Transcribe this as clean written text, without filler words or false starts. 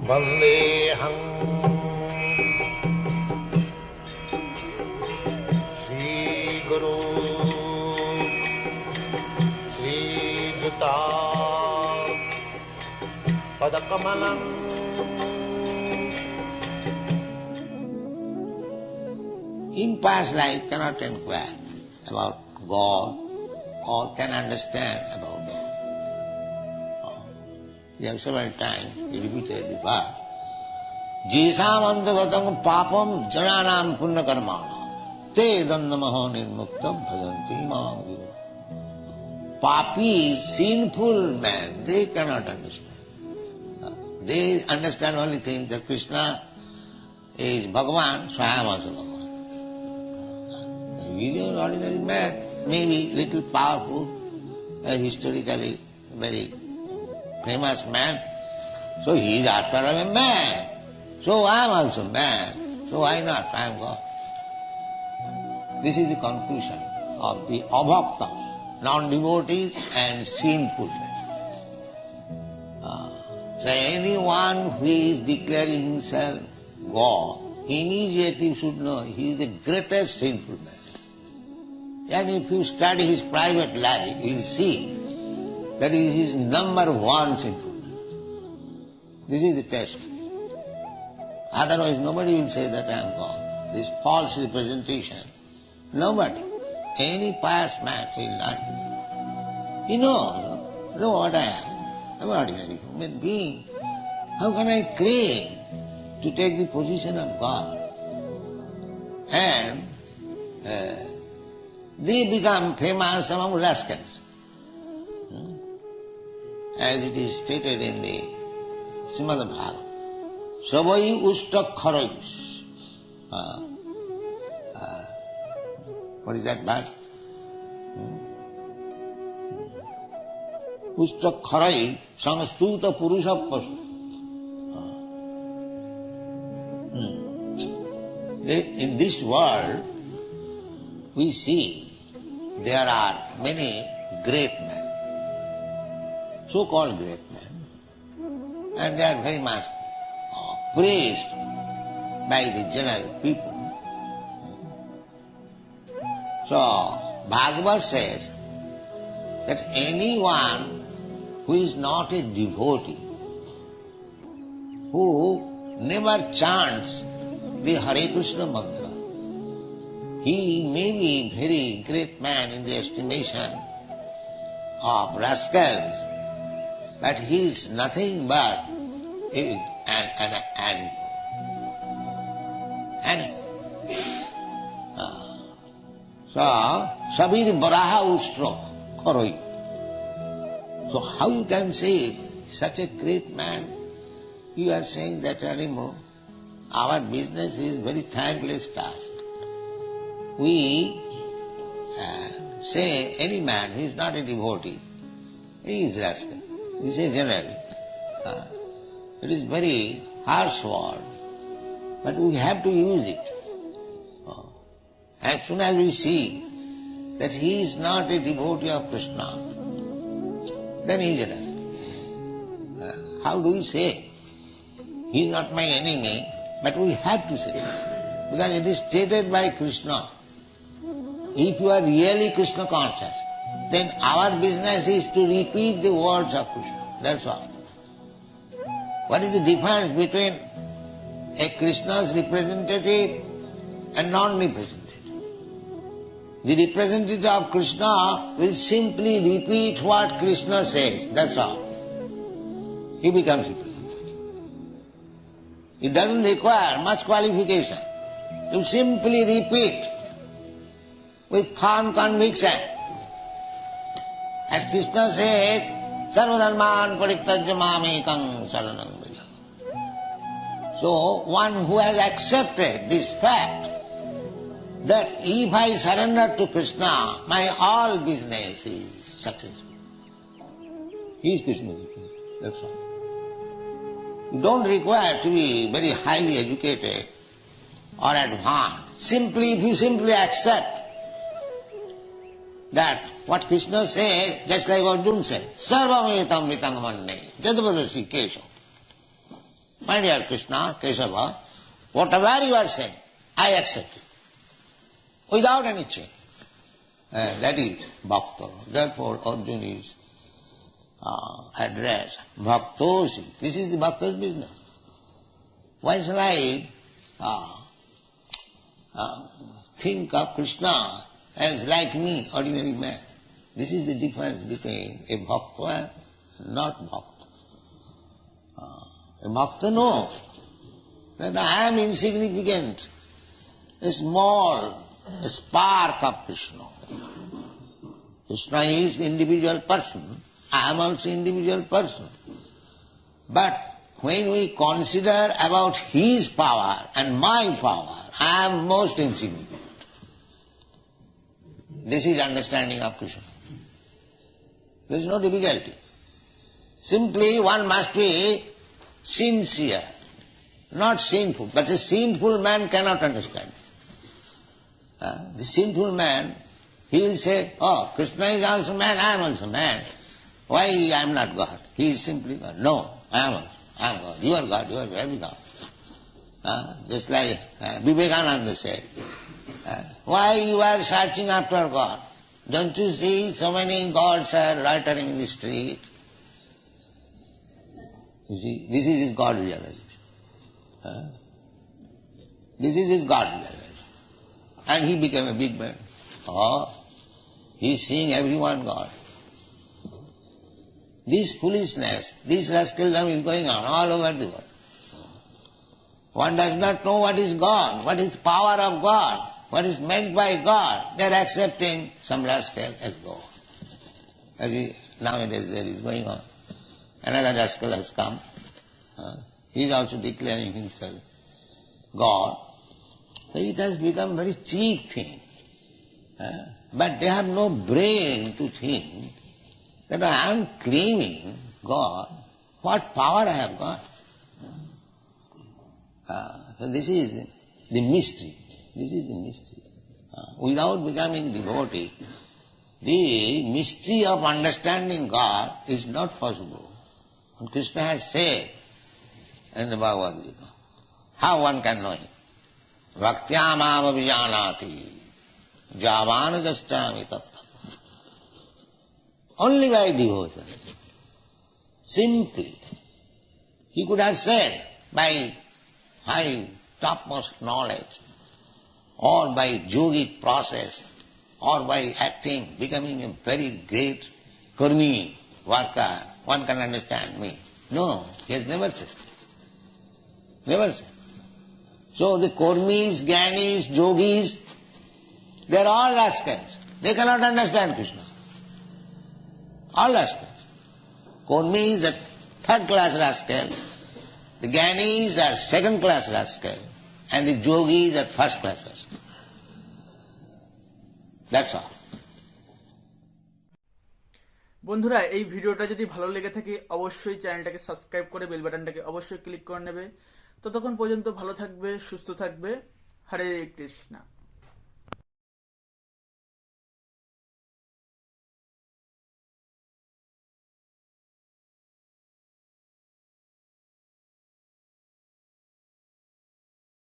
Vandeham Sri Guru Sri Juta Padakamalam. In past life cannot inquire about God or can understand about God. We have several times repeated the verse. Jesam antagatam papam jananam punya karmana te dandamaho nirmuktam bhajanti mam guru. Papi, sinful man, they cannot understand. They understand only thing that Krishna is Bhagavan, Swami also Bhagavan. He is an ordinary man, maybe little powerful, historically very famous man. So he is after all a man. So I am also man. So why not? I am God. This is the conclusion of the abhaktas, non-devotees and sinful men. So anyone who is declaring himself God, immediately should know he is the greatest sinful man. And if you study his private life, you will see that he is number one sinful man. This is the test. Otherwise nobody will say that I am God. This false representation. Nobody. Any pious man will not. He knows, I know what I am. I am an ordinary human being. How can I claim to take the position of God? And they become famous among rascals. As it is stated in the Srimad Bhagavatam. Savai ustakharais. What is that verse? Ustakharai samstuta purushapasu. In this world, we see there are many great men, so-called great men, and they are very much praised by the general people. So, Bhagavad says that anyone who is not a devotee, who never chants the Hare Krishna mantra, he may be a very great man in the estimation of rascals, but he is nothing but an animal. So, Sabir Baraha Ustro Koroi. So how you can say such a great man, you are saying that animal? Our business is very thankless task. We say any man who is not a devotee, he is rascal. We say generally. It is very harsh word, but we have to use it. As soon as we see that he is not a devotee of Krishna, then he is a rascal. How do we say? He is not my enemy, but we have to say, because it is stated by Krishna. If you are really Krishna conscious, then our business is to repeat the words of Krishna. That's all. What is the difference between a Krishna's representative and non-representative? The representative of Krishna will simply repeat what Krishna says. That's all. He becomes representative. It doesn't require much qualification. You simply repeat with firm conviction. As Krishna says, Sarvadharman parityajya mamekam saranam vraja. So one who has accepted this fact that if I surrender to Krishna, my all business is successful. He is Krishna's representative. That's all. You don't require to be very highly educated or advanced. If you simply accept that what Krishna says, just like Arjuna said, Sarvam etam vitam manne, jadavadasi kesho. My dear Krishna, Kesava, whatever you are saying, I accept it. Without any change. That is bhakta. Therefore Arjuna is addressed. Bhaktosi. This is the bhakta's business. Why shall I think of Krishna as like me, ordinary man? This is the difference between a bhakta and not bhakta. A bhakta knows that I am insignificant, a small spark of Krishna. Krishna is individual person, I am also individual person. But when we consider about his power and my power, I am most insignificant. This is understanding of Krishna. There is no difficulty. Simply one must be sincere, not sinful. But a sinful man cannot understand. The sinful man, he will say, oh, Krishna is also man, I am also man. Why I am not God? He is simply God. No, I am God. You are God, you are very God. Just like Vivekananda said, why you are searching after God? Don't you see so many gods are loitering in the street? You see, this is his God realization. This is his God realization. And he became a big man. Oh, he is seeing everyone God. This foolishness, this rascaldom is going on all over the world. One does not know what is God, what is power of God, what is meant by God. They are accepting some rascal as God. Nowadays there is going on. Another rascal has come. He is also declaring himself God. So it has become a very cheap thing. But they have no brain to think that I am claiming God. What power I have got? So this is the mystery. This is the mystery. Without becoming devotee, the mystery of understanding God is not possible. And Krishna has said in the Bhagavad Gita, how one can know Him? Bhaktyamam abhijanati javanadasthami tattva. Only by devotion. Simply. He could have said by high topmost knowledge, or by yogic process, or by acting, becoming a very great karmi, worker, one can understand me. No, he has never said. Never said. So the karmis, jnanis, yogis, they are all rascals. They cannot understand Krishna. All rascals. Karmi is a third-class rascal, the jnanis are second-class rascal, and the yogis are first-class rascal. That's all. বন্ধুরা এই ভিডিওটা যদি ভালো লেগে থাকে অবশ্যই চ্যানেলটাকে subscribe করে বেল বাটনটাকে অবশ্যই ক্লিক করে নেবে। ততক্ষণ পর্যন্ত ভালো থাকবে, সুস্থ থাকবে। হরে কৃষ্ণা।